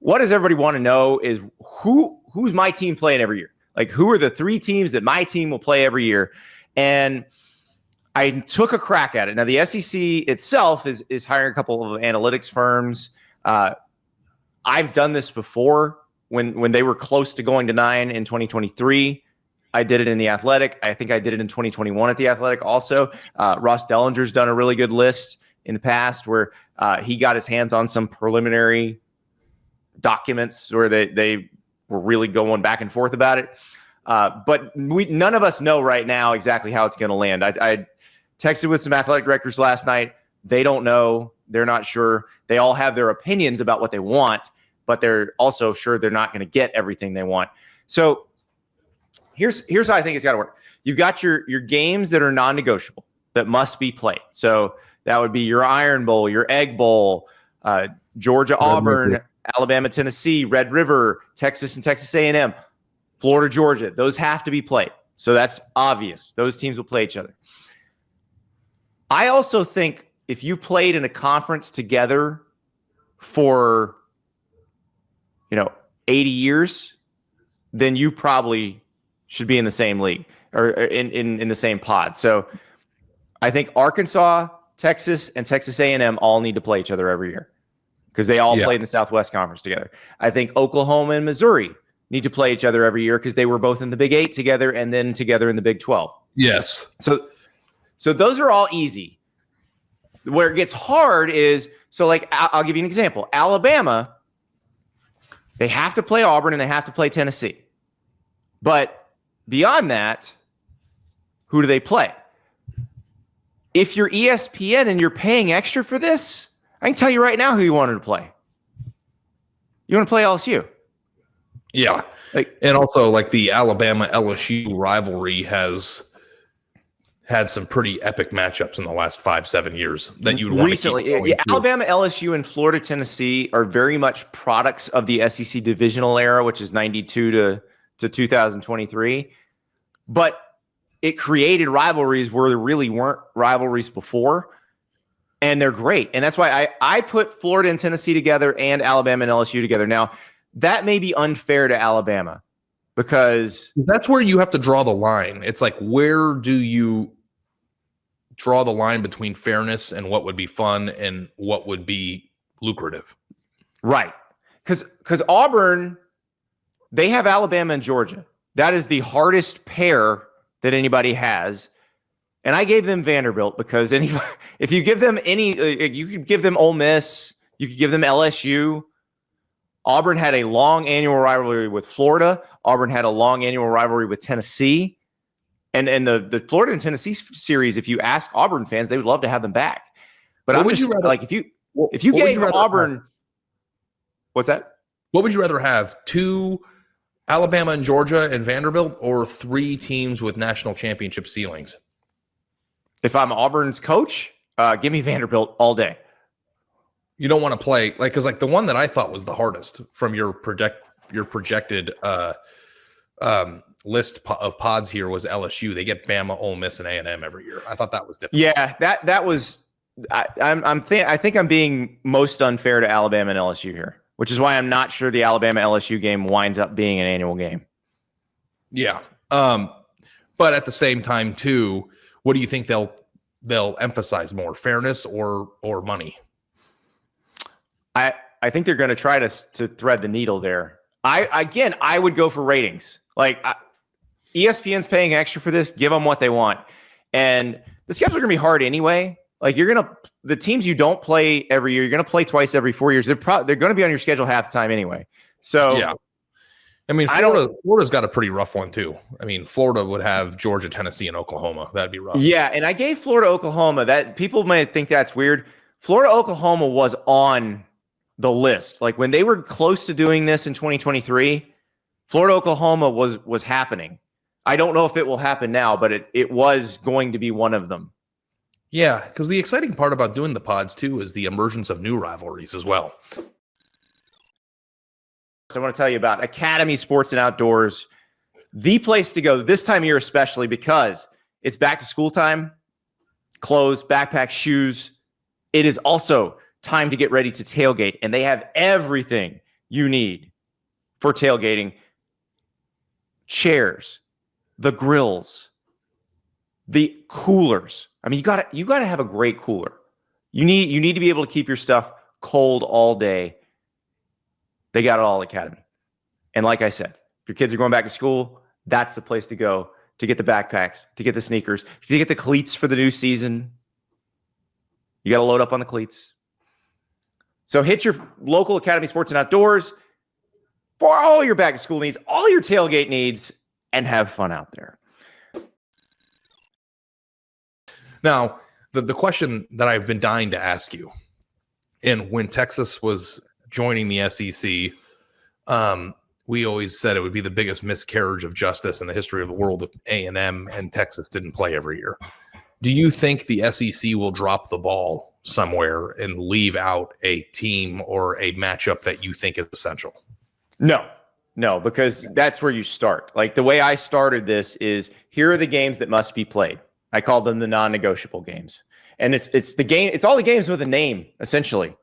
what does everybody want to know is who's my team playing every year? Like, who are the 3 teams that my team will play every year? And I took a crack at it. Now, the SEC itself is hiring a couple of analytics firms. I've done this before when they were close to going to 9 in 2023. I did it in The Athletic. I think I did it in 2021 at The Athletic also. Ross Dellinger's done a really good list in the past where he got his hands on some preliminary documents where they were really going back and forth about it. But none of us know right now exactly how it's going to land. I texted with some athletic directors last night. They don't know. They're not sure. They all have their opinions about what they want, but they're also sure they're not going to get everything they want. So here's how I think it's got to work. You've got your games that are non-negotiable, that must be played. So that would be your Iron Bowl, your Egg Bowl, Georgia, Auburn, Alabama, Tennessee, Red River, Texas and Texas A&M, Florida, Georgia. Those have to be played. So that's obvious. Those teams will play each other. I also think if you played in a conference together for, 80 years, then you probably should be in the same league or in the same pod. So I think Arkansas, Texas, and Texas A&M all need to play each other every year because they all played in the Southwest Conference together. I think Oklahoma and Missouri need to play each other every year because they were both in the Big 8 together and then together in the Big 12. Yes. So those are all easy. Where it gets hard is, I'll give you an example. Alabama, they have to play Auburn and they have to play Tennessee. But beyond that, who do they play? If you're ESPN and you're paying extra for this, I can tell you right now who you wanted to play. You want to play LSU. Yeah. And also, the Alabama-LSU rivalry has had some pretty epic matchups in the last 5-7 years that you would want recently. To keep going Alabama, LSU, and Florida, Tennessee are very much products of the SEC divisional era, which is 92 to 2023. But it created rivalries where there really weren't rivalries before, and they're great. And that's why I put Florida and Tennessee together and Alabama and LSU together. Now, that may be unfair to Alabama because that's where you have to draw the line. It's like, where do you draw the line between fairness and what would be fun and what would be lucrative? Right. Because Auburn, they have Alabama and Georgia. That is the hardest pair that anybody has. And I gave them Vanderbilt because if you give them you could give them Ole Miss, you could give them LSU. Auburn had a long annual rivalry with Florida. Auburn had a long annual rivalry with Tennessee. And the Florida and Tennessee series, if you ask Auburn fans, they would love to have them back. But I'm just if you gave Auburn, what's that? What would you rather have? 2 Alabama and Georgia and Vanderbilt, or 3 teams with national championship ceilings? If I'm Auburn's coach, give me Vanderbilt all day. You don't want to play because the one that I thought was the hardest from your projected list of pods here was LSU. They get Bama, Ole Miss, and A&M every year. I thought that was difficult. Yeah, that was. I think I'm being most unfair to Alabama and LSU here, which is why I'm not sure the Alabama LSU game winds up being an annual game. Yeah, but at the same time too, what do you think they'll emphasize more, fairness or money? I think they're going to try to thread the needle there. I would go for ratings. ESPN's paying extra for this. Give them what they want. And the schedules are going to be hard anyway. The teams you don't play every year, you're going to play twice every 4 years. They're going to be on your schedule half the time anyway. So yeah. I mean, Florida's got a pretty rough one too. I mean, Florida would have Georgia, Tennessee, and Oklahoma. That'd be rough. Yeah, and I gave Florida, Oklahoma. That people might think that's weird. Florida, Oklahoma was on the list. When they were close to doing this in 2023, Florida, Oklahoma was happening. I don't know if it will happen now, but it was going to be one of them. Yeah, because the exciting part about doing the pods too is the emergence of new rivalries as well. So I want to tell you about Academy Sports and Outdoors, the place to go this time of year, especially because it's back to school time, clothes, backpacks, shoes. It is also time to get ready to tailgate, and they have everything you need for tailgating: chairs, the grills, the coolers. I mean, you gotta have a great cooler. You need to be able to keep your stuff cold all day. They got it all at Academy. And like I said, if your kids are going back to school, that's the place to go to get the backpacks, to get the sneakers, to get the cleats for the new season. You got to load up on the cleats. So hit your local Academy Sports and Outdoors for all your back to school needs, all your tailgate needs, and have fun out there. Now, the question that I've been dying to ask you, and when Texas was joining the SEC, we always said it would be the biggest miscarriage of justice in the history of the world if A&M and Texas didn't play every year. Do you think the SEC will drop the ball somewhere and leave out a team or a matchup that you think is essential? No, because that's where you start. Like the way I started this is, here are the games that must be played. I called them the non-negotiable games. And it's the game. It's all the games with a name, essentially.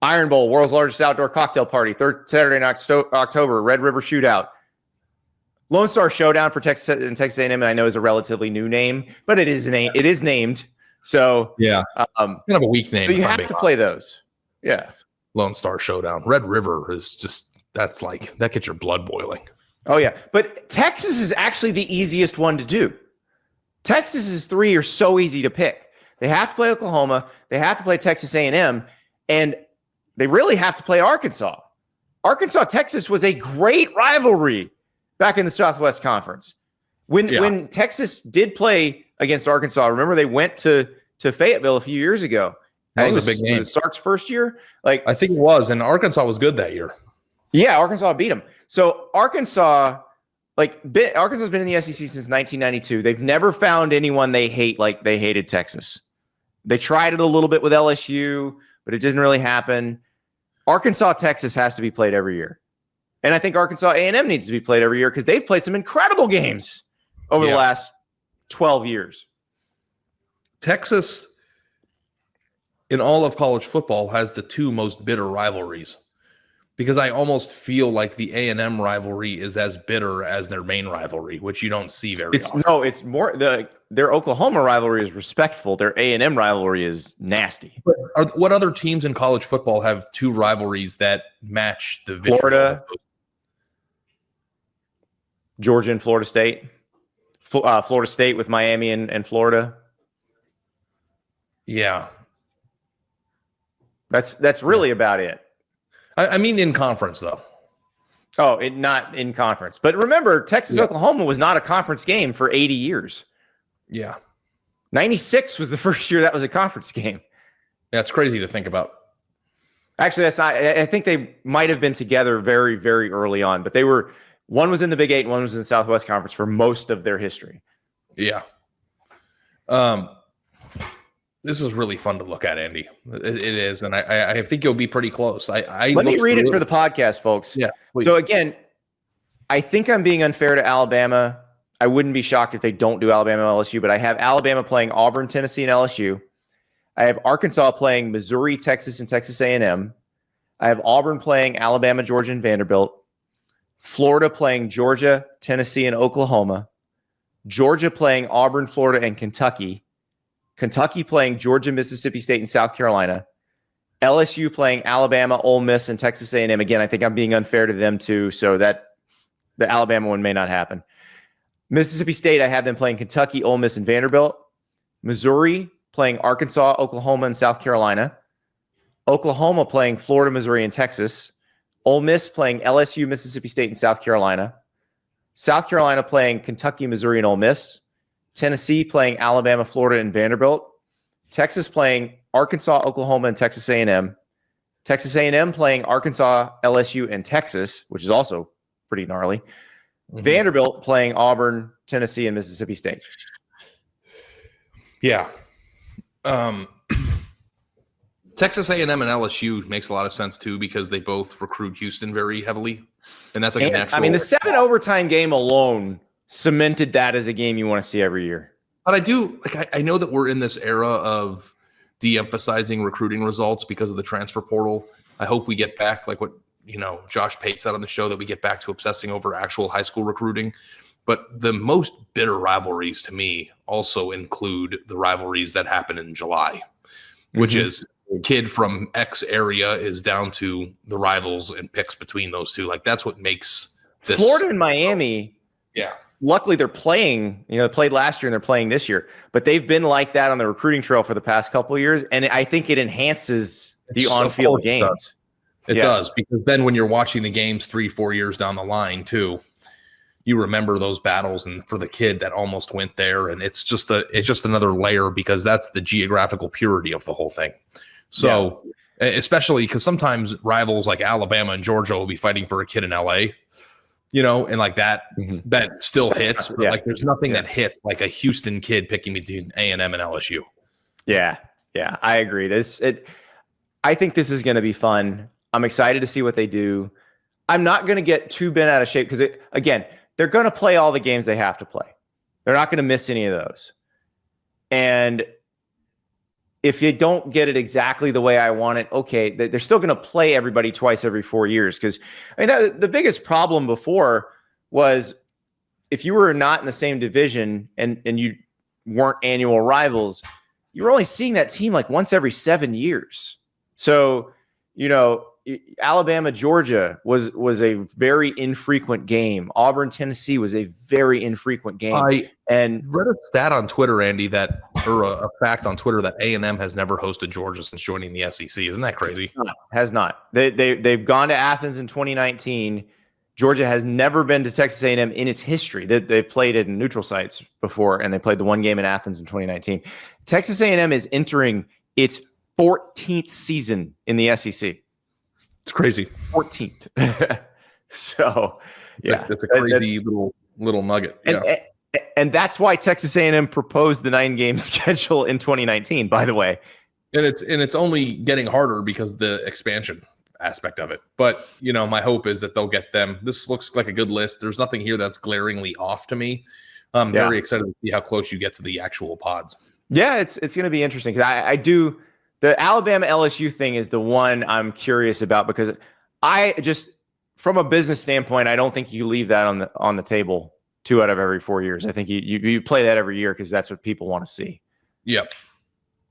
Iron Bowl, world's largest outdoor cocktail party, third Saturday in October, Red River Shootout. Lone Star Showdown for Texas and Texas A&M, I know, is a relatively new name, but it is named. So yeah, kind of a weak name. So you have to play those. Yeah. Lone Star Showdown. Red River is just, that gets your blood boiling. Oh yeah. But Texas is actually the easiest one to do. Texas's three are so easy to pick. They have to play Oklahoma. They have to play Texas A&M, and they really have to play Arkansas. Texas was a great rivalry back in the Southwest Conference. When Texas did play against Arkansas, remember they went to Fayetteville a few years ago. That was a big game. Was it Sark's first year? I think it was, and Arkansas was good that year. Yeah, Arkansas beat them. So Arkansas has been in the SEC since 1992. They've never found anyone they hate like they hated Texas. They tried it a little bit with LSU, but it didn't really happen. Arkansas, Texas has to be played every year. And I think Arkansas A&M needs to be played every year because they've played some incredible games over the last 12 years. Texas, in all of college football, has the two most bitter rivalries, because I almost feel like the A&M rivalry is as bitter as their main rivalry, which you don't see very often. No, it's more their Oklahoma rivalry is respectful. Their A&M rivalry is nasty. But what other teams in college football have two rivalries that match the vitriol? Florida, Georgia and Florida State. Florida State with Miami and Florida. Yeah. That's really about it. I mean, in conference, though. Oh, not in conference. But remember, Texas-Oklahoma was not a conference game for 80 years. Yeah. 96 was the first year that was a conference game. Yeah, it's crazy to think about. Actually, that's not. I think they might have been together very, very early on, but one was in the Big Eight and one was in the Southwest Conference for most of their history. Yeah. This is really fun to look at, Andy. It is, and I think you'll be pretty close. Let me read it for the podcast, folks. Yeah, please. So again, I think I'm being unfair to Alabama. I wouldn't be shocked if they don't do Alabama LSU, but I have Alabama playing Auburn, Tennessee, and LSU. I have Arkansas playing Missouri, Texas, and Texas A&M. I have Auburn playing Alabama, Georgia, and Vanderbilt. Florida playing Georgia, Tennessee, and Oklahoma. Georgia playing Auburn, Florida, and Kentucky. Kentucky playing Georgia, Mississippi State, and South Carolina. LSU playing Alabama, Ole Miss, and Texas A&M. Again, I think I'm being unfair to them too, so that the Alabama one may not happen. Mississippi State, I have them playing Kentucky, Ole Miss, and Vanderbilt. Missouri playing Arkansas, Oklahoma, and South Carolina. Oklahoma playing Florida, Missouri, and Texas. Ole Miss playing LSU, Mississippi State, and South Carolina. South Carolina playing Kentucky, Missouri, and Ole Miss. Tennessee playing Alabama, Florida, and Vanderbilt. Texas playing Arkansas, Oklahoma, and Texas A&M. Texas A&M playing Arkansas, LSU, and Texas, which is also pretty gnarly. Mm-hmm. Vanderbilt playing Auburn, Tennessee, and Mississippi State. Yeah. Texas A&M and LSU makes a lot of sense too, because they both recruit Houston very heavily, and that's like a natural. I mean, the 7 overtime game alone cemented that as a game you want to see every year. But I know that we're in this era of de-emphasizing recruiting results because of the transfer portal. I hope we get back like what Josh Pate said on the show that we get back to obsessing over actual high school recruiting. But the most bitter rivalries to me also include the rivalries that happen in July, which is a kid from X area is down to the rivals and picks between those two. Like that's what makes this. Florida and Miami. Yeah. Luckily, they're playing. They played last year and they're playing this year. But they've been like that on the recruiting trail for the past couple of years, and I think it enhances the on-field games. It does, because then when you're watching the games 3-4 years down the line too, you remember those battles, and for the kid that almost went there, and it's just another layer because that's the geographical purity of the whole thing. So, especially because sometimes rivals like Alabama and Georgia will be fighting for a kid in LA, and like that still hits. But like there's nothing that hits like a Houston kid picking between A&M and LSU. Yeah, I agree. I think this is going to be fun. I'm excited to see what they do. I'm not going to get too bent out of shape because, again, they're going to play all the games they have to play. They're not going to miss any of those. And if you don't get it exactly the way I want it, okay, they're still going to play everybody twice every 4 years. Because the biggest problem before was if you were not in the same division and you weren't annual rivals, you were only seeing that team like once every 7 years. So, Alabama, Georgia was a very infrequent game. Auburn, Tennessee was a very infrequent game. I read a stat on Twitter, Andy, or a fact on Twitter that A&M has never hosted Georgia since joining the SEC. Isn't that crazy? No, has not. They've gone to Athens in 2019. Georgia has never been to Texas A&M in its history. They've played it in neutral sites before, and they played the one game in Athens in 2019. Texas A&M is entering its 14th season in the SEC. It's crazy. 14th. So, it's a crazy little nugget. And that's why Texas A&M proposed the 9-game schedule in 2019, by the way. And it's only getting harder because of the expansion aspect of it. But, my hope is that they'll get them. This looks like a good list. There's nothing here that's glaringly off to me. I'm very excited to see how close you get to the actual pods. Yeah, it's going to be interesting because I do. The Alabama LSU thing is the one I'm curious about because I just, from a business standpoint, I don't think you leave that on the table 2 out of every 4 years. I think you play that every year because that's what people want to see. Yep.